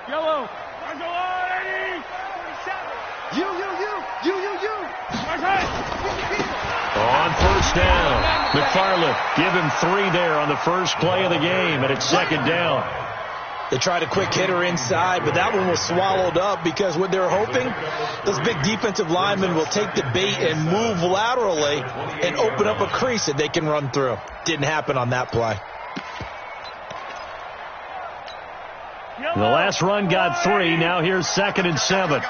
Yellow. You. On first down, McFarland give him 3 there on the first play of the game, and it's second down. They tried a quick hitter inside, but that one was swallowed up because what they're hoping, those big defensive linemen will take the bait and move laterally and open up a crease that they can run through. Didn't happen on that play. The last run got 3. Now here's 2nd and 7.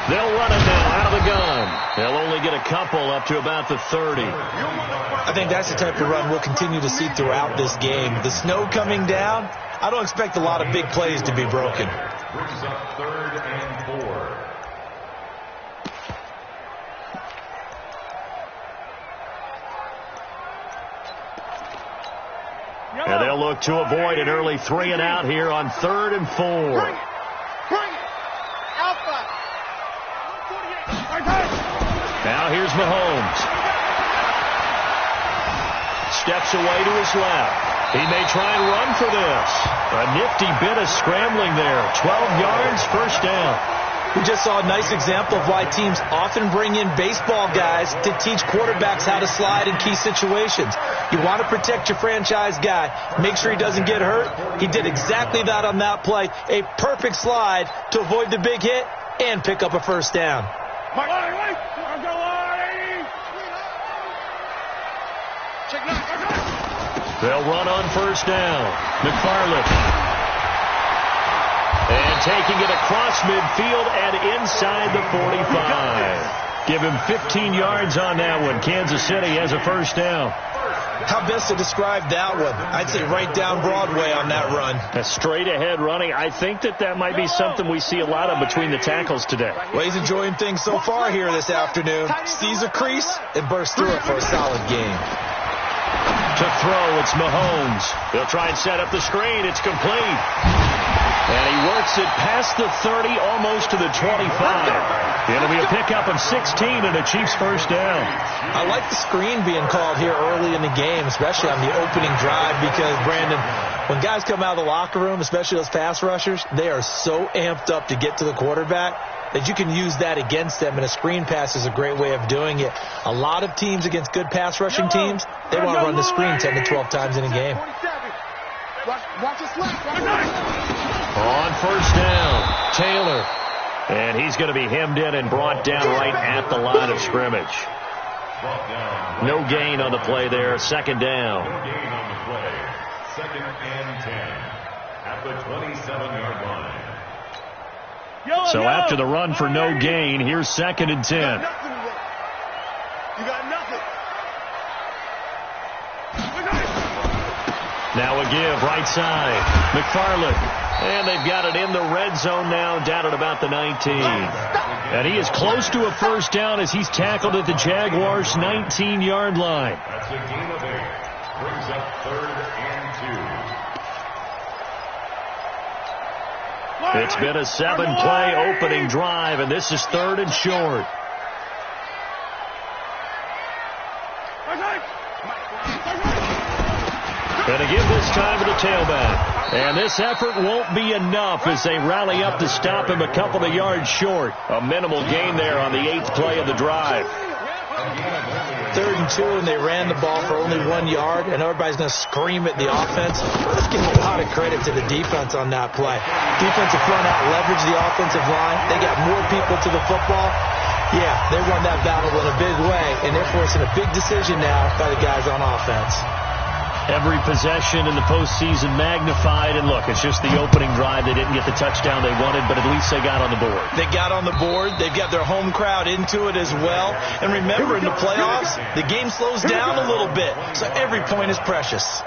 They'll run it now out of the gun. They'll only get a couple up to about the 30. I think that's the type of run we'll continue to see throughout this game. The snow coming down, I don't expect a lot of big plays to be broken. Brings up 3rd and 4. And they'll look to avoid an early 3 and out here on 3rd and 4. Bring it. Alpha. Now here's Mahomes. Steps away to his left. He may try and run for this. A nifty bit of scrambling there. 12 yards, first down. We just saw a nice example of why teams often bring in baseball guys to teach quarterbacks how to slide in key situations. You want to protect your franchise guy. Make sure he doesn't get hurt. He did exactly that on that play. A perfect slide to avoid the big hit and pick up a first down. They'll run on first down. McFarland. And taking it across midfield and inside the 45. Give him 15 yards on that one. Kansas City has a first down. How best to describe that one? I'd say right down Broadway on that run. A straight ahead running. I think that might be something we see a lot of between the tackles today. Well, he's enjoying things so far here this afternoon. Sees a crease and bursts through it for a solid game. To throw, it's Mahomes. They'll try and set up the screen. It's complete. And he works it past the 30, almost to the 25. It'll be a pickup of 16 and a Chiefs first down. I like the screen being called here early in the game, especially on the opening drive, because, Brandon, when guys come out of the locker room, especially those pass rushers, they are so amped up to get to the quarterback that you can use that against them, and a screen pass is a great way of doing it. A lot of teams against good pass rushing teams, they want to run the screen 10 to 12 times in a game. On first down, Taylor. And he's going to be hemmed in and brought down right at the line of scrimmage. No gain on the play there. Second down. No gain on the play. 2nd and 10 at the 27-yard line. So after the run for no gain, here's 2nd and 10. You got nothing. Now a give, right side. McFarland. And they've got it in the red zone now, down at about the 19. And he is close to a first down as he's tackled at the Jaguars' 19-yard line. That's a gain of 8. Brings up 3rd and 2. It's been a 7-play opening drive, and this is 3rd and short. And a give this time to the tailback. And this effort won't be enough as they rally up to stop him a couple of yards short. A minimal gain there on the 8th play of the drive. 3rd and 2, and they ran the ball for only 1 yard, and everybody's going to scream at the offense. Let's give a lot of credit to the defense on that play. Defensive front out leveraged the offensive line. They got more people to the football. Yeah, they won that battle in a big way, and they're forcing a big decision now by the guys on offense. Every possession in the postseason magnified, and look, it's just the opening drive. They didn't get the touchdown they wanted, but at least they got on the board. They got on the board. They've got their home crowd into it as well. And remember, in the playoffs, the game slows down a little bit, so every point is precious.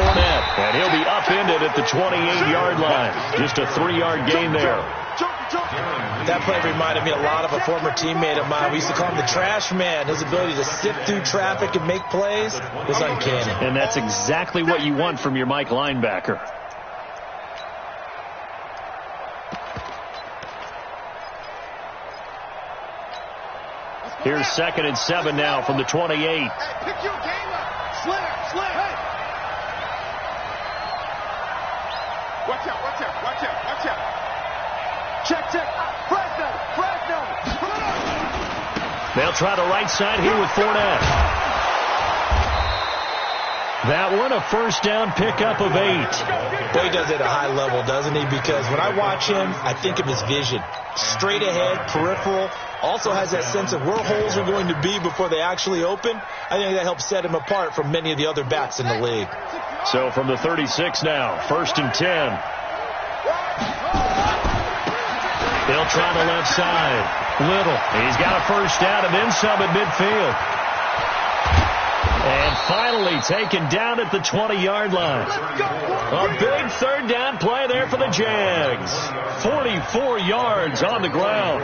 And he'll be upended at the 28-yard line. Just a 3-yard gain there. That play reminded me a lot of a former teammate of mine. We used to call him the trash man. His ability to sift through traffic and make plays was uncanny. And that's exactly what you want from your Mike linebacker. Here's 2nd and 7 now from the 28. Hey, pick your game up. Slit. Hey. Watch out. Check. Fresno. They'll try the right side here with Fournette. That one, a first down pickup of 8. Boy, he does it at a high level, doesn't he? Because when I watch him, I think of his vision. Straight ahead, peripheral. Also has that sense of where holes are going to be before they actually open. I think that helps set him apart from many of the other backs in the league. So from the 36 now, 1st and 10. They'll try the left side. Little. He's got a first down and then some at midfield. And finally taken down at the 20-yard line. A big 3rd down play there for the Jags. 44 yards on the ground.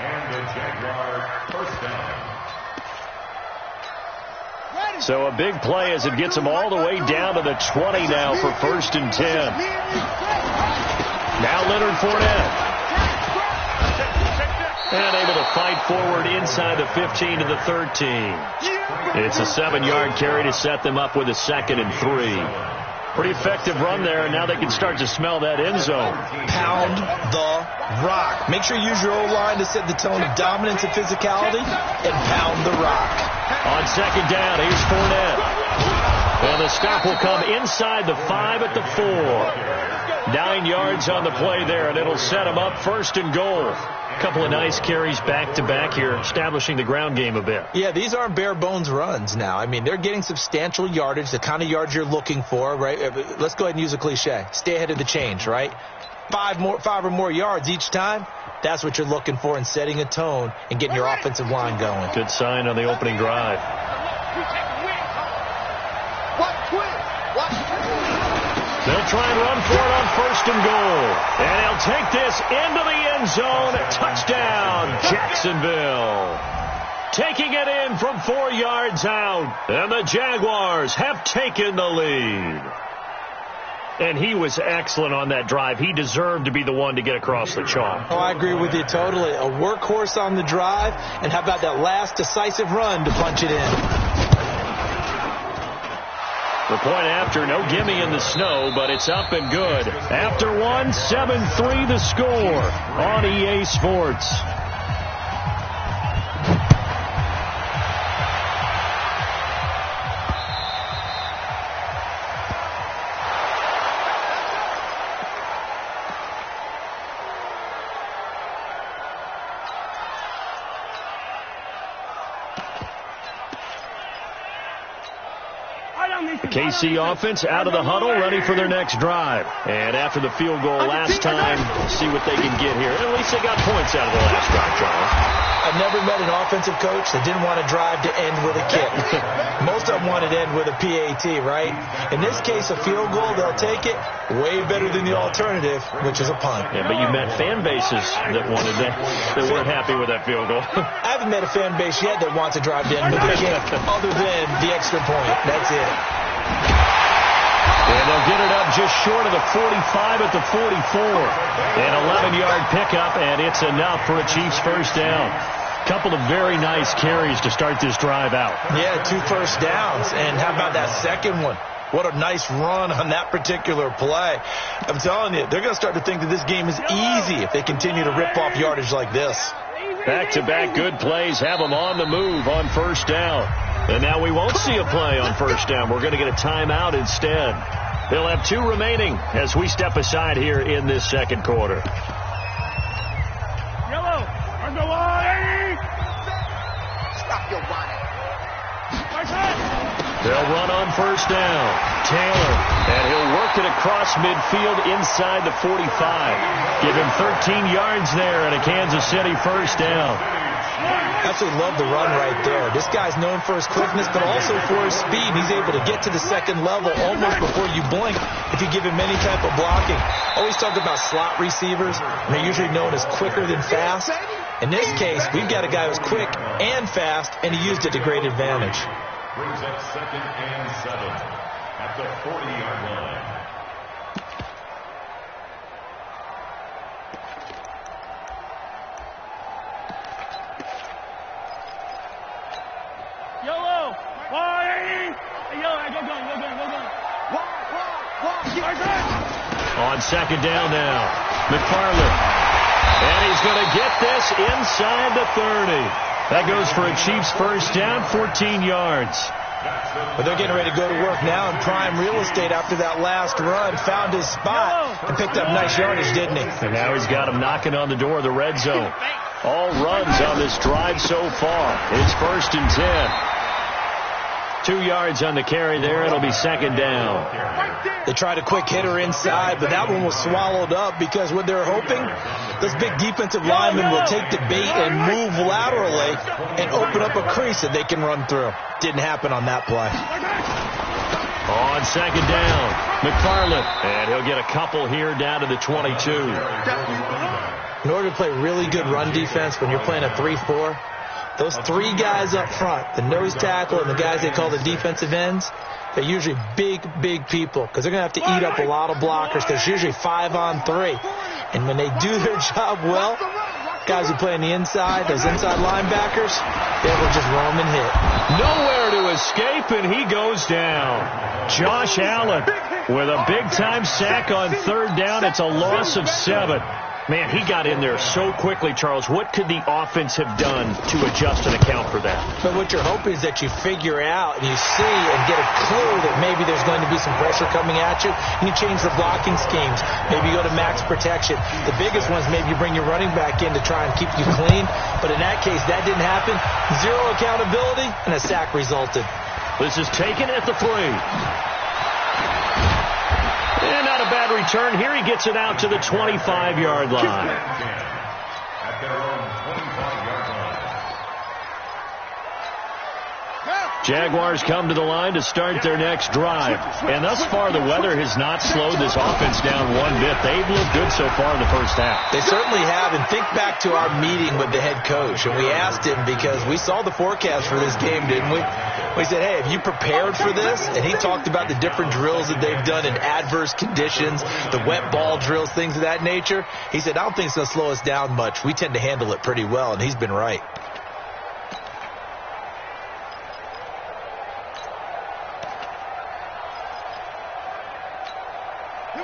And the Jaguar first down. So a big play as it gets them all the way down to the 20 now for 1st and 10. Now Leonard Fournette. And able to fight forward inside the 15 to the 13. It's a 7-yard carry to set them up with a 2nd and 3. Pretty effective run there, and now they can start to smell that end zone. Pound the rock. Make sure you use your O-line to set the tone of dominance and physicality, and pound the rock. On 2nd down, here's Fournette. And the stop will come inside the 5 at the 4. 9 yards on the play there, and it'll set them up 1st and goal. A couple of nice carries back-to-back here, establishing the ground game a bit. Yeah, these aren't bare-bones runs now. I mean, they're getting substantial yardage, the kind of yards you're looking for, right? Let's go ahead and use a cliche. Stay ahead of the change, right? 5 or more yards each time. That's what you're looking for in setting a tone and getting your offensive line going. Good sign on the opening drive. They'll try and run for it on 1st and goal. And he'll take this into the end zone. Touchdown, Jacksonville. Taking it in from 4 yards out. And the Jaguars have taken the lead. And he was excellent on that drive. He deserved to be the one to get across the chalk. Oh, I agree with you totally. A workhorse on the drive. And how about that last decisive run to punch it in? The point after, no gimme in the snow, but it's up and good. After one, 7-3 the score on EA Sports. KC offense out of the huddle, ready for their next drive. And after the field goal last time, see what they can get here. At least they got points out of the last drive, Charles. I've never met an offensive coach that didn't want a drive to end with a kick. Most of them wanted to end with a PAT, right? In this case, a field goal, they'll take it. Way better than the alternative, which is a punt. Yeah, but you met fan bases that wanted that weren't happy with that field goal. I haven't met a fan base yet that wants a drive to end with a kick, other than the extra point. That's it. And they'll get it up just short of the 45 at the 44. An 11-yard pickup, and it's enough for a Chiefs first down. Couple of very nice carries to start this drive out. Yeah, 2 first downs. And how about that second one? What a nice run on that particular play. I'm telling you, they're going to start to think that this game is easy if they continue to rip off yardage like this. Back-to-back good plays have them on the move on first down. And now we won't see a play on first down. We're going to get a timeout instead. They'll have 2 remaining as we step aside here in this second quarter. Yellow, underway. Stop your whining. They'll run on first down. Taylor, and he'll work it across midfield inside the 45. Give him 13 yards there and a Kansas City first down. Absolutely love the run right there. This guy's known for his quickness, but also for his speed. He's able to get to the second level almost before you blink if you give him any type of blocking. Always talk about slot receivers, and they're usually known as quicker than fast. In this case, we've got a guy who's quick and fast, and he used it to great advantage. Brings up 2nd and 7 at the 40-yard line. YOLO! 180! Go. On 2nd down now, McFarland. And he's going to get this inside the 30. That goes for a Chiefs first down, 14 yards. But they're getting ready to go to work now in prime real estate after that last run. Found his spot and picked up nice yardage, didn't he? And now he's got him knocking on the door of the red zone. All runs on this drive so far. It's 1st and 10. 2 yards on the carry there. It'll be 2nd down. They tried a quick hitter inside, but that one was swallowed up because what they're hoping, those big defensive linemen will take the bait and move laterally and open up a crease that they can run through. Didn't happen on that play. On 2nd down, McFarland. And he'll get a couple here down to the 22. In order to play really good run defense when you're playing a 3-4, those 3 guys up front, the nose tackle and the guys they call the defensive ends, they're usually big people because they're going to have to eat up a lot of blockers because it's usually 5-on-3. And when they do their job well, guys who play on the inside, those inside linebackers, they will just roam and hit. Nowhere to escape, and he goes down. Josh Allen with a big-time sack on 3rd down. It's a loss of 7. Man, he got in there so quickly, Charles. What could the offense have done to adjust and account for that? But what you're hoping is that you figure out and you see and get a clue that maybe there's going to be some pressure coming at you, and you change the blocking schemes. Maybe you go to max protection. The biggest ones, maybe you bring your running back in to try and keep you clean. But in that case, that didn't happen. 0 accountability, and a sack resulted. This is taken at the 3. And not a bad return. Here he gets it out to the 25-yard line. At their own 25-yard line. Jaguars come to the line to start their next drive. And thus far, the weather has not slowed this offense down one bit. They've looked good so far in the first half. They certainly have. And think back to our meeting with the head coach. And we asked him because we saw the forecast for this game, didn't we? We said, hey, have you prepared for this? And he talked about the different drills that they've done in adverse conditions, the wet ball drills, things of that nature. He said, I don't think it's going to slow us down much. We tend to handle it pretty well, and he's been right.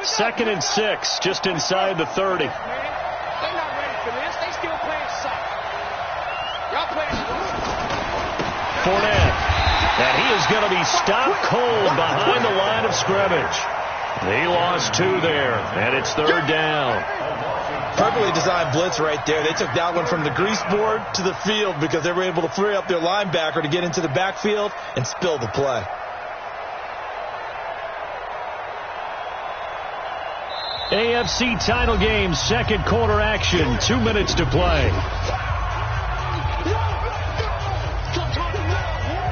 Second and 6, just inside the 30. They're not ready for this. They still playing soft. Y'all playing Fournette. And he is going to be stopped cold behind the line of scrimmage. He lost 2 there, and it's 3rd down. Perfectly designed blitz right there. They took that one from the grease board to the field because they were able to free up their linebacker to get into the backfield and spill the play. AFC title game, second quarter action, 2 minutes to play.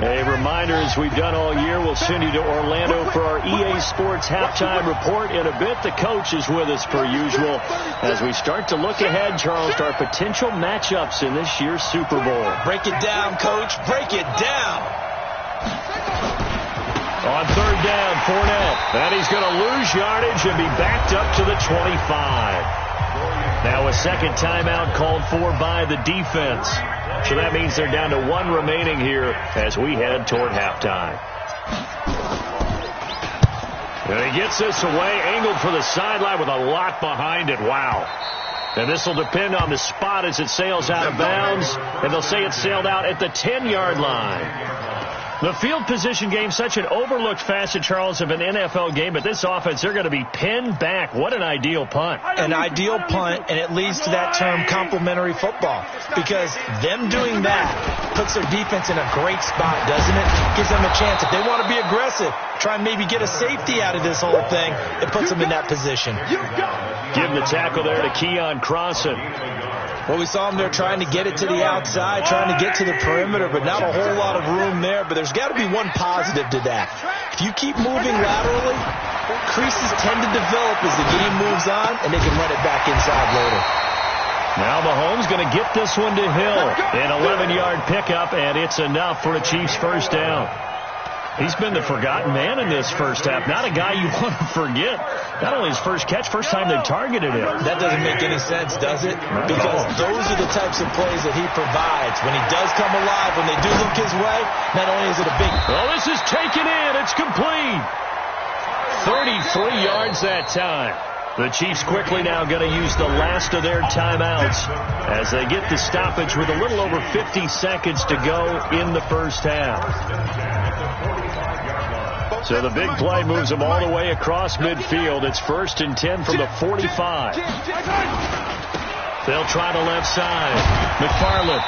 A reminder, as we've done all year, we'll send you to Orlando for our EA Sports halftime report. In a bit, the coach is with us per usual as we start to look ahead, Charles, to our potential matchups in this year's Super Bowl. Break it down, Coach. Break it down. On 3rd down, Fournette. And he's going to lose yardage and be backed up to the 25. Now a second timeout called for by the defense. So that means they're down to 1 remaining here as we head toward halftime. And he gets this away, angled for the sideline with a lot behind it. Wow. And this will depend on the spot as it sails out of bounds. And they'll say it sailed out at the 10-yard line. The field position game, such an overlooked facet, Charles, of an NFL game, but this offense, they're going to be pinned back. What an ideal punt. An ideal punt, and it leads to that term complementary football, because them doing that puts their defense in a great spot, doesn't it? Gives them a chance. If they want to be aggressive, try and maybe get a safety out of this whole thing, it puts them in that position. Give the tackle there to Keon Crossan. Well, we saw him there trying to get it to the outside, trying to get to the perimeter, but not a whole lot of room there. But there's got to be one positive to that. If you keep moving laterally, creases tend to develop as the game moves on, and they can run it back inside later. Now Mahomes going to get this one to Hill. An 11-yard pickup, and it's enough for a Chiefs first down. He's been the forgotten man in this first half. Not a guy you want to forget. Not only his first catch, first time they targeted him. That doesn't make any sense, does it? Because those are the types of plays that he provides. When he does come alive, when they do look his way, not only is it a big... Oh, this is taken in. It's complete. 33 yards that time. The Chiefs quickly now going to use the last of their timeouts as they get the stoppage with a little over 50 seconds to go in the first half. So the big play moves them all the way across midfield. It's 1st and 10 from the 45. They'll try the left side. McFarland.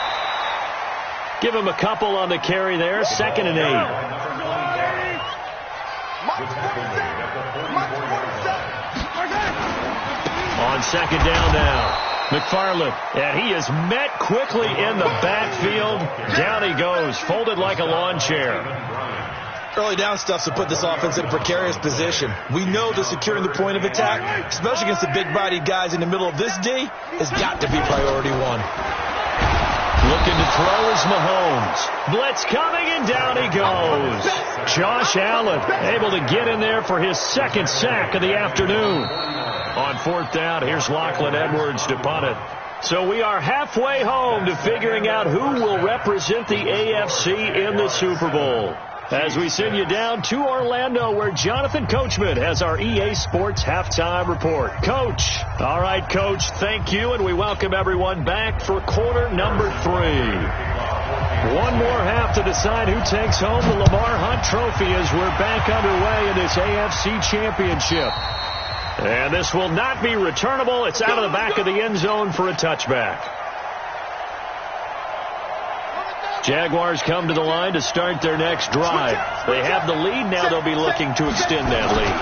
Give him a couple on the carry there. 2nd and 8. On 2nd down now. McFarland, and he is met quickly in the backfield. Down he goes, folded like a lawn chair. Early down stuff to put this offense in a precarious position. We know that securing the point of attack, especially against the big-bodied guys in the middle of this D, has got to be priority one. Looking to throw is Mahomes. Blitz coming, and down he goes. Josh Allen able to get in there for his 2nd sack of the afternoon. On 4th down, here's Lachlan Edwards to punt it. So we are halfway home to figuring out who will represent the AFC in the Super Bowl. As we send you down to Orlando, where Jonathan Coachman has our EA Sports Halftime Report. Coach. All right, Coach, thank you, and we welcome everyone back for quarter number 3. One more half to decide who takes home the Lamar Hunt Trophy as we're back underway in this AFC Championship. And this will not be returnable. It's out of the back of the end zone for a touchback. Jaguars come to the line to start their next drive. They have the lead. Now they'll be looking to extend that lead.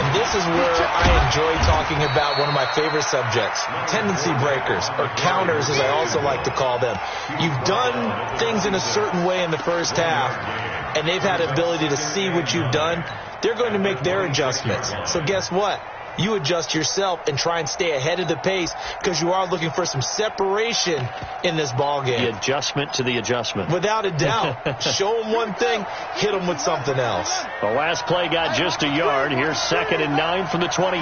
And this is where I enjoy talking about one of my favorite subjects, tendency breakers, or counters as I also like to call them. You've done things in a certain way in the first half, and they've had the ability to see what you've done. They're going to make their adjustments. So guess what? You adjust yourself and try and stay ahead of the pace because you are looking for some separation in this ball game. The adjustment to the adjustment. Without a doubt. Show them one thing, hit them with something else. The last play got just a yard. Here's 2nd and 9 from the 26.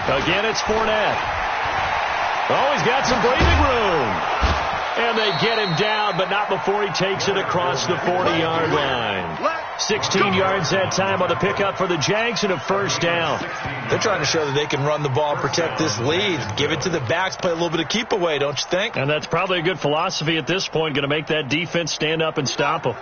Again, it's Fournette. Oh, he's got some breathing room. And they get him down, but not before he takes it across the 40-yard line. 16 yards that time on the pickup for the Jags and a first down. They're trying to show that they can run the ball, protect this lead, give it to the backs, play a little bit of keep away, don't you think? And that's probably a good philosophy at this point, going to make that defense stand up and stop them.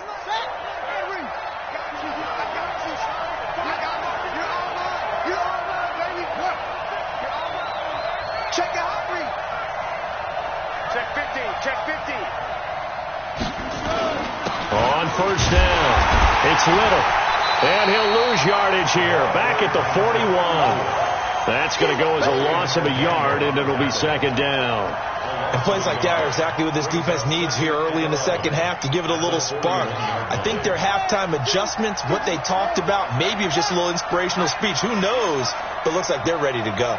On first down, it's Little. And he'll lose yardage here, back at the 41. That's going to go as a loss of a yard, and it'll be 2nd down. And plays like that are exactly what this defense needs here early in the second half to give it a little spark. I think their halftime adjustments, what they talked about, maybe it was just a little inspirational speech. Who knows? But it looks like they're ready to go.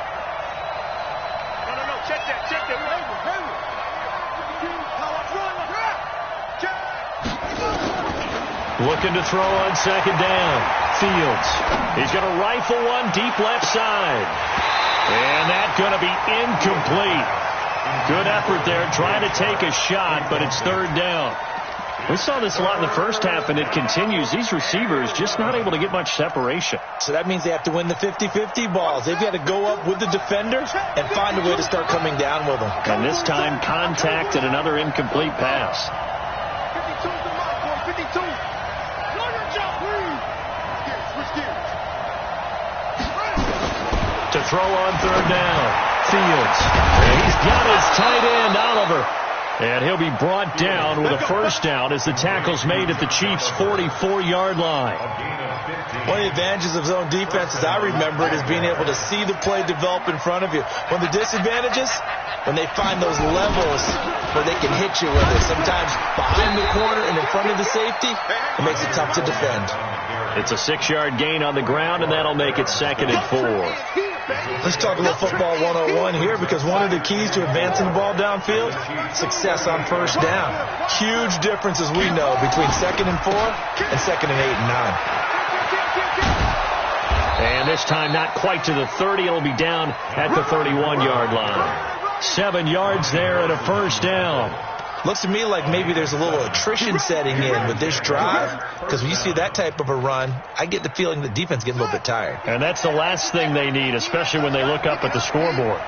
Looking to throw on 2nd down. Fields. He's going to rifle one deep left side. And that's going to be incomplete. Good effort there trying to take a shot, but it's 3rd down. We saw this a lot in the first half, and it continues. These receivers just not able to get much separation. So that means they have to win the 50-50 balls. They've got to go up with the defender and find a way to start coming down with them. And this time, contact and another incomplete pass. 52 to Mike, 52. Blow your jump, please. Switch gears. To throw on third down, Fields. And he's got his tight end, Oliver. And he'll be brought down with a first down as the tackle's made at the Chiefs' 44-yard line. One of the advantages of zone defense, as I remember it, is being able to see the play develop in front of you. One of the disadvantages, when they find those levels where they can hit you with it. Sometimes behind the corner and in front of the safety, it makes it tough to defend. It's a 6-yard gain on the ground, and that'll make it 2nd and 4. Let's talk a little football 101 here, because one of the keys to advancing the ball downfield, success on first down. Huge difference, as we know, between 2nd and 4 and 2nd and 8 and 9. And this time not quite to the 30. It'll be down at the 31-yard line. 7 yards there and a first down. Looks to me like maybe there's a little attrition setting in with this drive, because when you see that type of a run, I get the feeling the defense gets a little bit tired. And that's the last thing they need, especially when they look up at the scoreboard.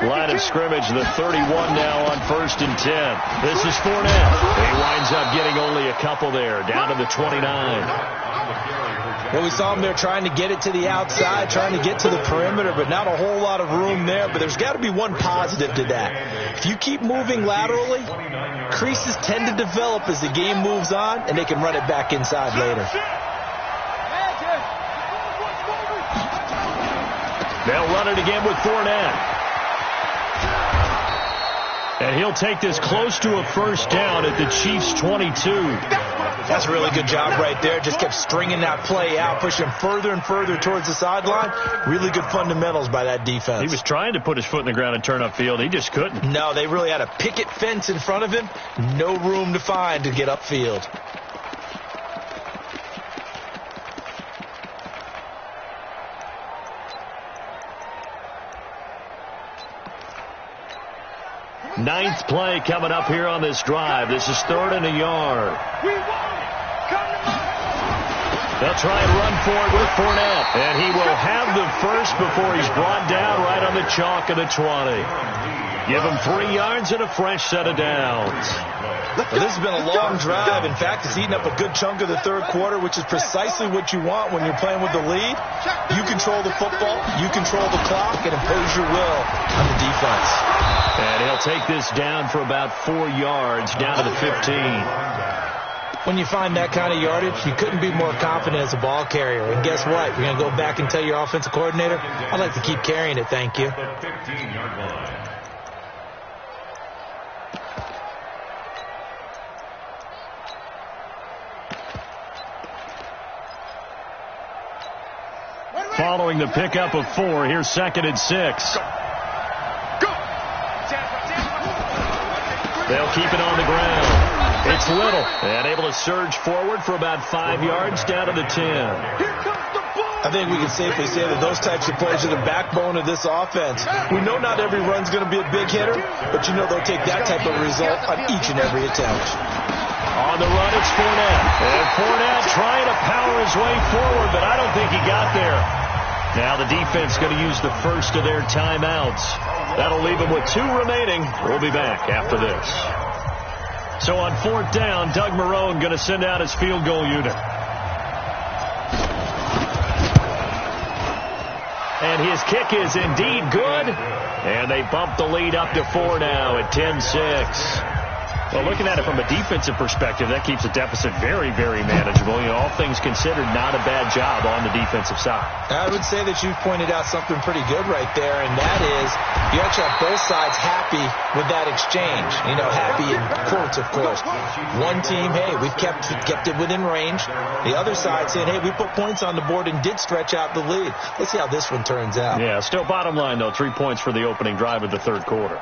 Line of scrimmage, the 31 now on 1st and 10. This is Fournette. He winds up getting only a couple there, down to the 29. Well, we saw him there trying to get it to the outside, trying to get to the perimeter, but not a whole lot of room there. But there's got to be one positive to that. If you keep moving laterally, creases tend to develop as the game moves on, and they can run it back inside later. They'll run it again with Fournette. And he'll take this close to a first down at the Chiefs' 22. That's a really good job right there. Just kept stringing that play out, pushing further and further towards the sideline. Really good fundamentals by that defense. He was trying to put his foot in the ground and turn upfield. He just couldn't. No, they really had a picket fence in front of him. No room to find to get upfield. Ninth play coming up here on this drive. This is 3rd and a yard. They'll try and run for it with Fournette. And he will have the first before he's brought down right on the chalk of the 20. Give him 3 yards and a fresh set of downs. Well, this has been a long drive. In fact, it's eaten up a good chunk of the third quarter, which is precisely what you want when you're playing with the lead. You control the football, you control the clock, and impose your will on the defense. And he'll take this down for about 4 yards, down to the 15. When you find that kind of yardage, you couldn't be more confident as a ball carrier. And guess what? You're going to go back and tell your offensive coordinator, I'd like to keep carrying it, thank you. Following the pickup of 4, here's 2nd and 6. They'll keep it on the ground. It's Little, and able to surge forward for about 5 yards, down to the 10. I think we can safely say that those types of plays are the backbone of this offense. We know not every run's going to be a big hitter, but you know they'll take that type of result on each and every attempt. On the run, it's Fournette. And Fournette trying to power his way forward, but I don't think he got there. Now the defense going to use the first of their timeouts. That'll leave them with 2 remaining. We'll be back after this. So on 4th down, Doug Marrone going to send out his field goal unit. And his kick is indeed good. And they bump the lead up to 4 now at 10-6. Well, looking at it from a defensive perspective, that keeps the deficit very, very manageable. You know, all things considered, not a bad job on the defensive side. I would say that you've pointed out something pretty good right there, and that is you actually have both sides happy with that exchange. You know, happy in quotes, of course. One team, hey, we've kept it within range. The other side saying, hey, we put points on the board and did stretch out the lead. Let's see how this one turns out. Yeah, still bottom line, though, 3 points for the opening drive of the third quarter.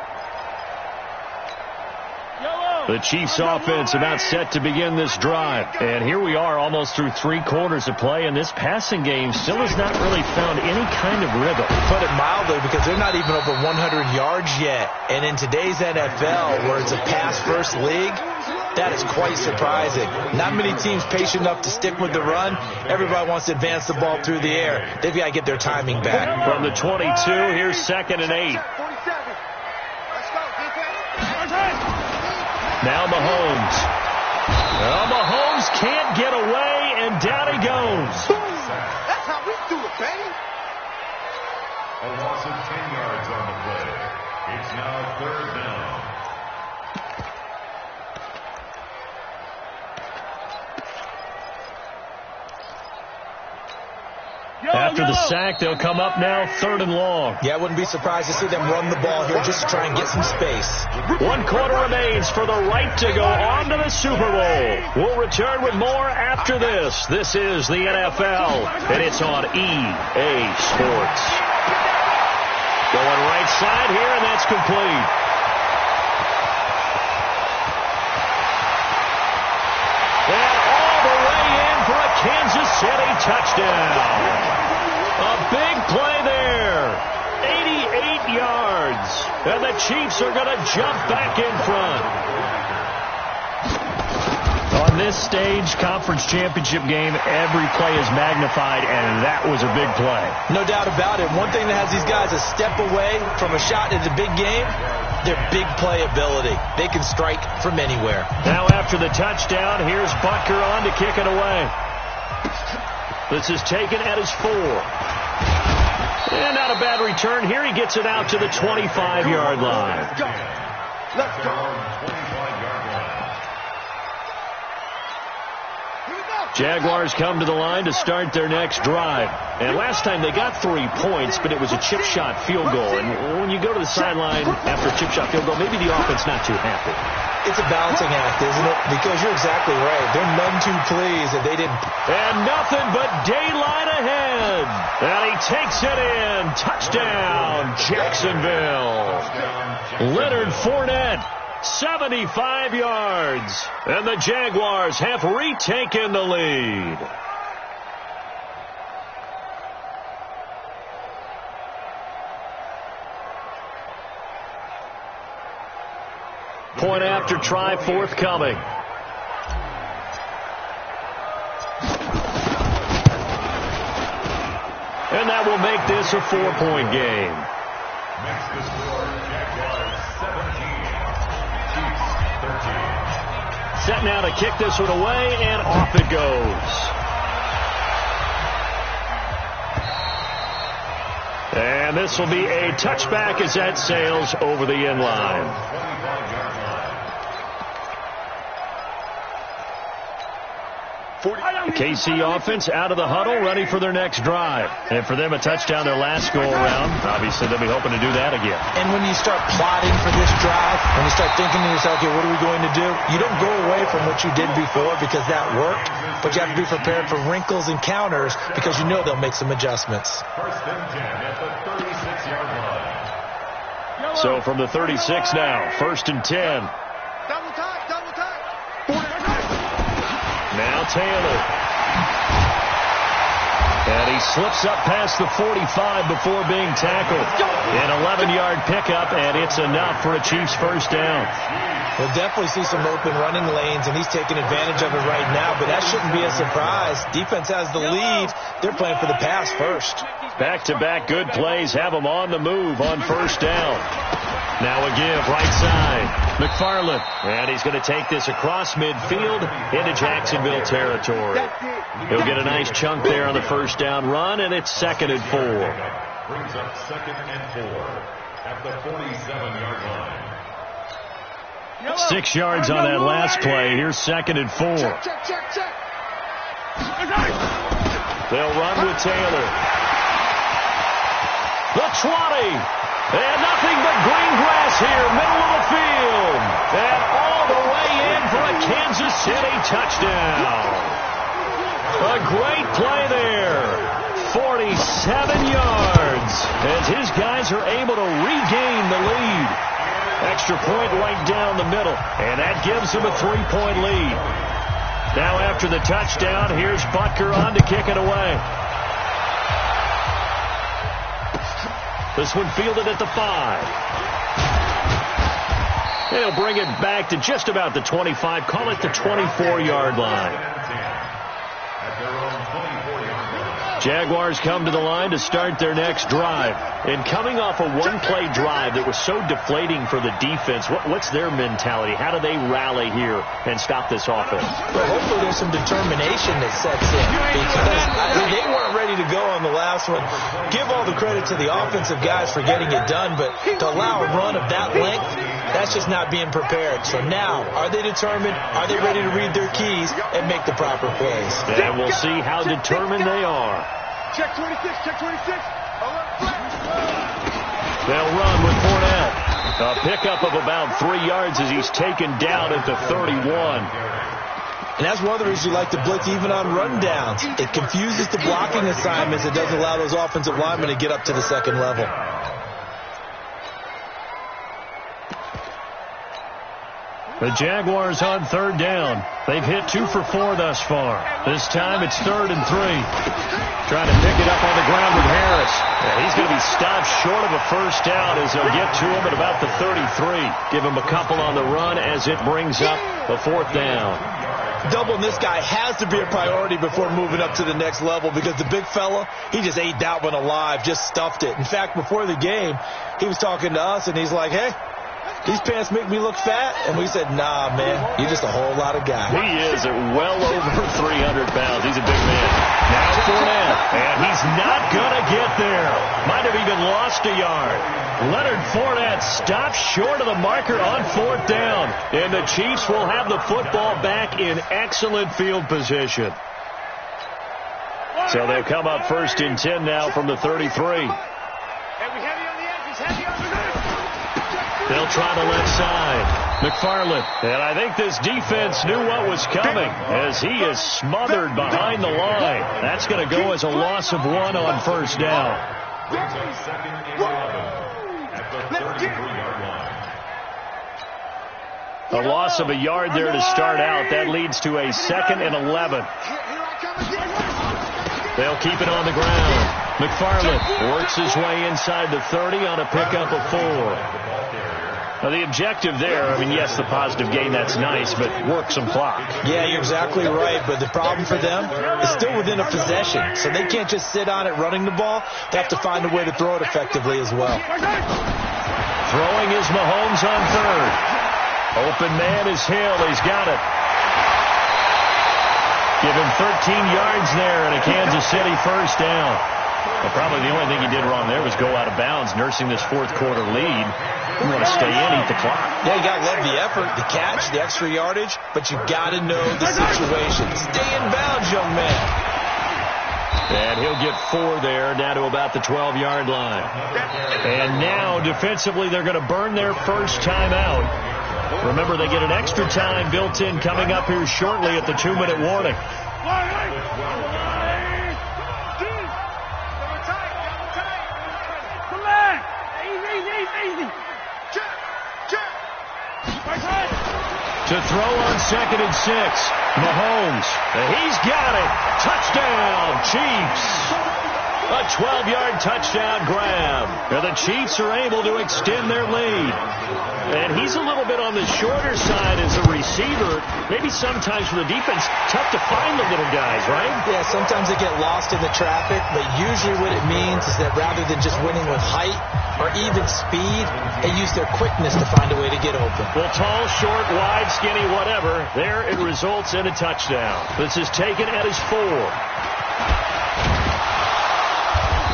The Chiefs offense about set to begin this drive. And here we are almost through 3 quarters of play, and this passing game still has not really found any kind of rhythm. Put it mildly, because they're not even over 100 yards yet. And in today's NFL, where it's a pass-first league, That is quite surprising. Not many teams patient enough to stick with the run. Everybody wants to advance the ball through the air. They've got to get their timing back. From the 22, here's 2nd and 8. Now Mahomes. Well, Mahomes can't get away, and down he goes. That's how we do it, baby. A loss of 10 yards on the play. It's now 3rd down. After the sack, they'll come up now 3rd and long. Yeah, I wouldn't be surprised to see them run the ball here just to try and get some space. 1 quarter remains for the right to go on to the Super Bowl. We'll return with more after this. This is the NFL, and it's on EA Sports. Going right side here, and that's complete. And all the way in for a Kansas City touchdown. A big play there. 88 yards. And the Chiefs are going to jump back in front. On this stage, conference championship game, every play is magnified, and that was a big play. No doubt about it. One thing that has these guys a step away from a shot in the big game, their big play ability. They can strike from anywhere. Now after the touchdown, here's Butker on to kick it away. This is taken at his 4. And not a bad return here. He gets it out to the 25-yard line. Let's go. Jaguars come to the line to start their next drive. And last time they got 3 points, but it was a chip shot field goal. And when you go to the sideline after a chip shot field goal, maybe the offense not too happy. It's a balancing act, isn't it? Because you're exactly right. They're none too pleased that they didn't. And nothing but daylight ahead. And he takes it in. Touchdown, Jacksonville. Leonard Fournette. 75 yards. And the Jaguars have retaken the lead. Point after try forthcoming. And that will make this a 4-point game. Makes the score Jaguars 17, Chiefs 13. Set now to kick this one away, and off it goes. And this will be a touchback as that sails over the end line. The KC offense out of the huddle, ready for their next drive. And for them, a touchdown their last go-around. Obviously, they'll be hoping to do that again. And when you start plotting for this drive, when you start thinking to yourself, okay, what are we going to do? You don't go away from what you did before because that worked, but you have to be prepared for wrinkles and counters because you know they'll make some adjustments. First and 10 at the 36-yard line. So from the 36 now, 1st and 10. Double time, double time. Now Taylor. And he slips up past the 45 before being tackled. An 11-yard pickup, and it's enough for a Chiefs first down. We'll definitely see some open running lanes, and he's taking advantage of it right now, but that shouldn't be a surprise. Defense has the lead. They're playing for the pass first. Back-to-back good plays have them on the move on first down. Now a give, right side. McFarland. And he's going to take this across midfield into Jacksonville territory. He'll get a nice chunk there on the first down run, and it's 2nd and 4. Brings up 2nd and 4 at the 47-yard line. 6 yards on that last play. Here's 2nd and 4. Check. They'll run with Taylor. The 20. And nothing but green grass here, middle of the field. And all the way in for a Kansas City touchdown. A great play there. 47 yards as his guys are able to regain the lead. Extra point right down the middle, and that gives them a 3-point lead. Now after the touchdown, here's Butker on to kick it away. This one fielded at the 5. They'll bring it back to just about the 25. Call it the 24-yard line. Jaguars come to the line to start their next drive. And coming off a one-play drive that was so deflating for the defense, what's their mentality? How do they rally here and stop this offense? Well, hopefully there's some determination that sets in, because they weren't ready to go on the last one. Give all the credit to the offensive guys for getting it done, but to allow a run of that length, that's just not being prepared. So now, are they determined? Are they ready to read their keys and make the proper plays? And we'll see how determined they are. Check 26, check 26. They'll run with Fournette. A pickup of about 3 yards as he's taken down at the 31. And that's one of the reasons you like to blitz even on rundowns. It confuses the blocking assignments. It doesn't allow those offensive linemen to get up to the second level. The Jaguars on third down. They've hit 2 for 4 thus far. This time it's 3rd and 3. Trying to pick it up on the ground with Harris. Yeah, he's going to be stopped short of a first down as they'll get to him at about the 33. Give him a couple on the run as it brings up the 4th down. Doubling this guy has to be a priority before moving up to the next level, because the big fella, he just ate that one alive, just stuffed it. In fact, before the game, he was talking to us, and he's like, hey, these pants make me look fat. And we said, nah, man, you're just a whole lot of guy. He is at well over 300 pounds. He's a big man. Now Fournette, and he's not going to get there. Might have even lost a yard. Leonard Fournette stops short of the marker on 4th down. And the Chiefs will have the football back in excellent field position. So they'll come up 1st and 10 now from the 33. They'll try the left side. McFarland. And I think this defense knew what was coming as he is smothered behind the line. That's going to go as a loss of 1 on 1st down. A loss of a yard there to start out. That leads to a 2nd and 11. They'll keep it on the ground. McFarland works his way inside the 30 on a pickup of 4. Now, the objective there, I mean, yes, the positive gain, that's nice, but work some clock. Yeah, you're exactly right, but the problem for them is still within a possession, so they can't just sit on it running the ball. They have to find a way to throw it effectively as well. Throwing is Mahomes on 3rd. Open man is Hill. He's got it. Give him 13 yards there and a Kansas City 1st down. Well, probably the only thing he did wrong there was go out of bounds, nursing this 4th quarter lead. You want to stay in, eat the clock. Yeah, you got to love the effort, the catch, the extra yardage, but you got to know the situation. Stay in bounds, young man. And he'll get 4 there, down to about the 12-yard line. And now, defensively, they're going to burn their first timeout. Remember, they get an extra time built in coming up here shortly at the 2-minute warning. To throw on 2nd and 6. Mahomes. He's got it. Touchdown, Chiefs. A 12-yard touchdown grab. And the Chiefs are able to extend their lead. And he's a little bit on the shorter side as a receiver. Maybe sometimes for the defense, tough to find the little guys, right? Yeah, sometimes they get lost in the traffic, but usually what it means is that rather than just winning with height or even speed, they use their quickness to find a way to get open. Well, tall, short, wide, skinny, whatever, there it results in a touchdown. This is taken at his 4.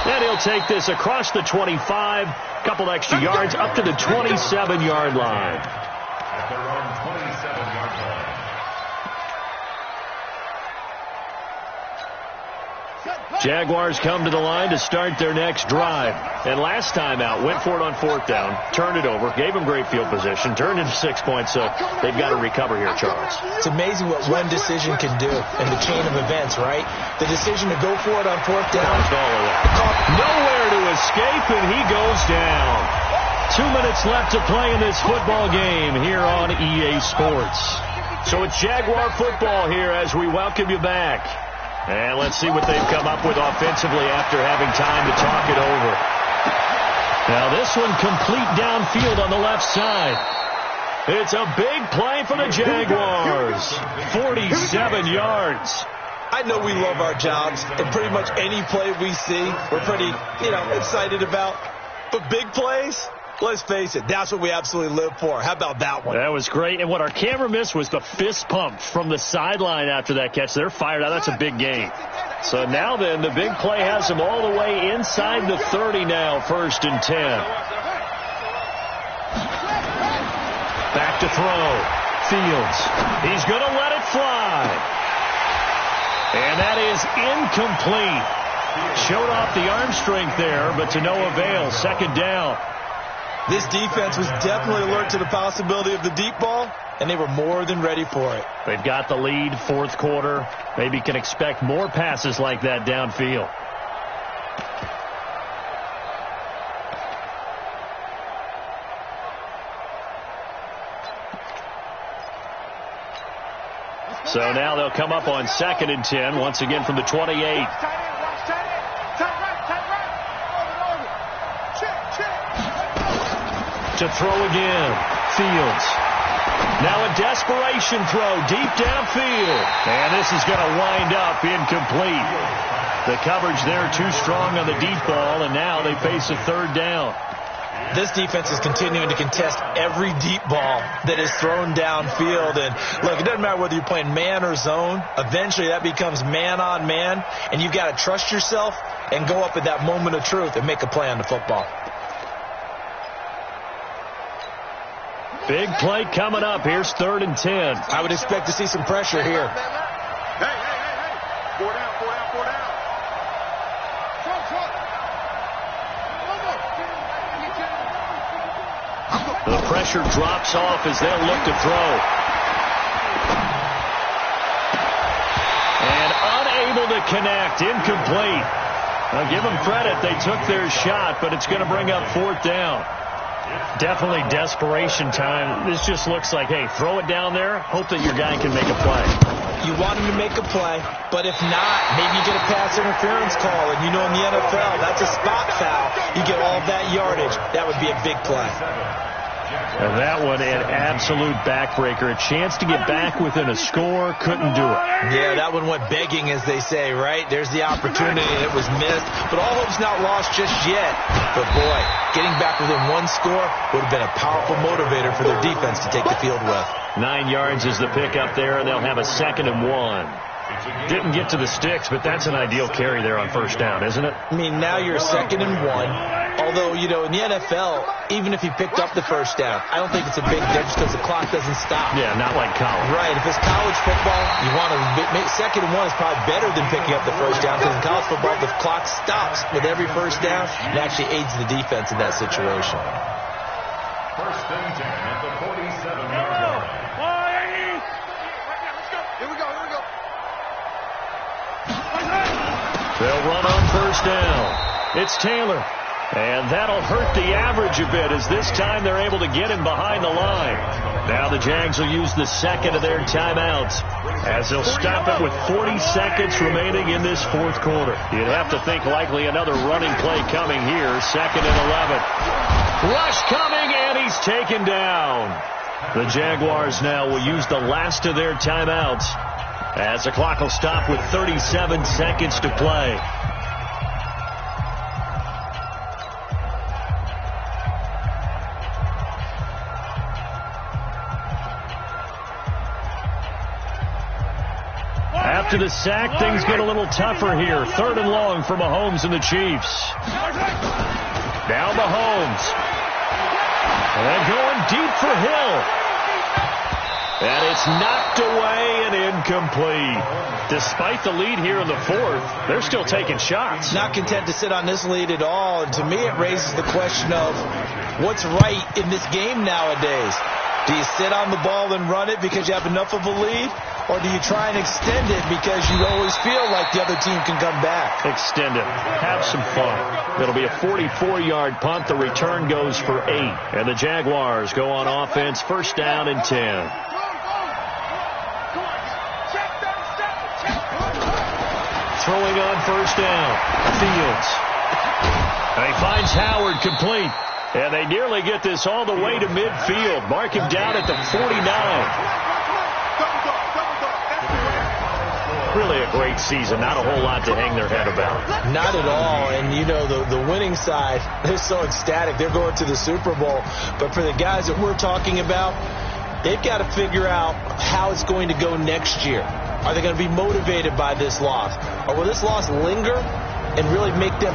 And he'll take this across the 25, couple extra yards, up to the 27-yard line. At their own 27-yard line. Jaguars come to the line to start their next drive. And last time out, went for it on 4th down, turned it over, gave them great field position, turned into 6 points, so they've got to recover here, Charles. It's amazing what one decision can do in the chain of events, right? The decision to go for it on 4th down. Nowhere to escape, and he goes down. 2 minutes left to play in this football game here on EA Sports. So it's Jaguar football here as we welcome you back. And let's see what they've come up with offensively after having time to talk it over. Now this one complete downfield on the left side. It's a big play for the Jaguars. 47 yards. I know we love our jobs, and pretty much any play we see, we're pretty, excited about. But big plays, let's face it, that's what we absolutely live for. How about that one? That was great. And what our camera missed was the fist pump from the sideline after that catch. They're fired out. That's a big gain. So now then, the big play has them all the way inside the 30 now, 1st and 10. Back to throw. Fields. He's going to let it fly. And that is incomplete. Showed off the arm strength there, but to no avail. 2nd down. This defense was definitely alert to the possibility of the deep ball, and they were more than ready for it. They've got the lead, 4th quarter. Maybe can expect more passes like that downfield. So now they'll come up on 2nd and 10, once again from the 28. To throw again. Fields. Now a desperation throw deep downfield. And this is going to wind up incomplete. The coverage there too strong on the deep ball, and now they face a 3rd down. This defense is continuing to contest every deep ball that is thrown downfield. And look, it doesn't matter whether you're playing man or zone. Eventually that becomes man on man, and you've got to trust yourself and go up at that moment of truth and make a play on the football. Big play coming up. Here's 3rd and 10. I would expect to see some pressure here. Hey. 4 down. The pressure drops off as they'll look to throw. And unable to connect. Incomplete. I'll give them credit. They took their shot, but it's going to bring up 4th down. Definitely desperation time. This just looks like, hey, throw it down there. Hope that your guy can make a play. You want him to make a play, but if not, maybe you get a pass interference call. And in the NFL, that's a spot foul. You get all that yardage. That would be a big play. And that one, an absolute backbreaker. A chance to get back within a score, couldn't do it. Yeah, that one went begging, as they say, right? There's the opportunity, and it was missed. But all hope's not lost just yet. But, boy, getting back within 1 score would have been a powerful motivator for their defense to take the field with. 9 yards is the pickup there, and they'll have a 2nd and 1. Didn't get to the sticks, but that's an ideal carry there on 1st down, isn't it? I mean, now you're 2nd and 1. Although, in the NFL, even if he picked up the 1st down, I don't think it's a big difference because the clock doesn't stop. Yeah, not like college. Right. If it's college football, you want to make 2nd and 1 is probably better than picking up the 1st down, because in college football, the clock stops with every 1st down. It actually aids the defense in that situation. 1st and 10 at the 47-yard line. Here we go. They'll run on 1st down. It's Taylor. And that'll hurt the average a bit, as this time they're able to get him behind the line. Now the Jags will use the 2nd of their timeouts, as they'll stop it with 40 seconds remaining in this 4th quarter. You'd have to think likely another running play coming here. 2nd and 11. Rush coming, and he's taken down. The Jaguars now will use the last of their timeouts, as the clock will stop with 37 seconds to play. After the sack, things get a little tougher here. 3rd and long for Mahomes and the Chiefs. Now Mahomes. And going deep for Hill. And it's knocked away and incomplete. Despite the lead here in the 4th, they're still taking shots. Not content to sit on this lead at all. And to me, it raises the question of what's right in this game nowadays. Do you sit on the ball and run it because you have enough of a lead? Or do you try and extend it because you always feel like the other team can come back? Extend it. Have some fun. It'll be a 44-yard punt. The return goes for 8. And the Jaguars go on offense, 1st down and 10. Throwing on 1st down. Fields. And he finds Howard complete. And they nearly get this all the way to midfield. Mark him down at the 49. Really a great season. Not a whole lot to hang their head about. Not at all. And, you know, the winning side, they're so ecstatic. They're going to the Super Bowl. But for the guys that we're talking about, they've got to figure out how it's going to go next year. Are they going to be motivated by this loss? Or will this loss linger and really make them,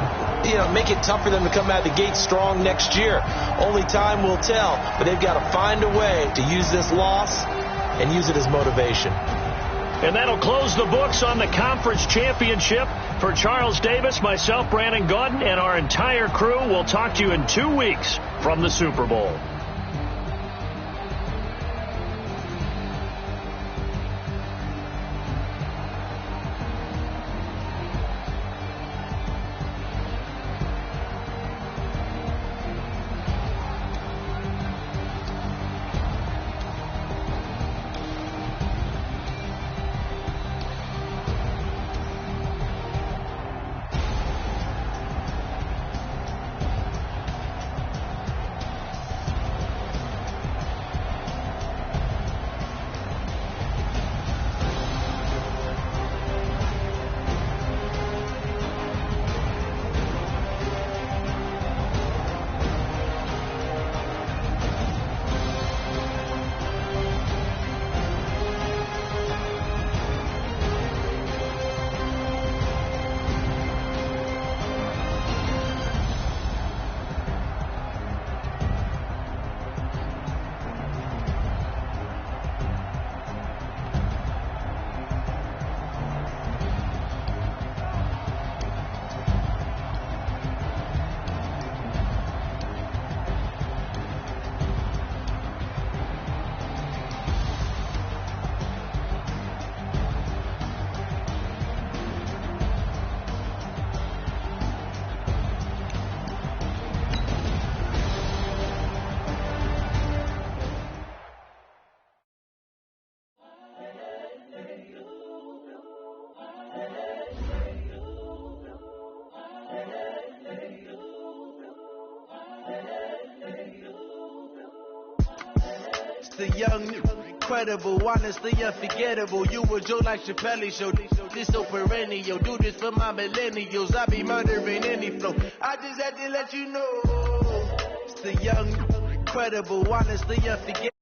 make it tough for them to come out the gate strong next year? Only time will tell. But they've got to find a way to use this loss and use it as motivation. And that'll close the books on the conference championship. For Charles Davis, myself, Brandon Gaudin, and our entire crew, we'll talk to you in 2 weeks from the Super Bowl. The young, incredible, honestly unforgettable. You a Joe like Chappelle show. This so perennial. Do this for my millennials. I be murdering any flow. I just had to let you know. It's the young, incredible, honestly unforgettable.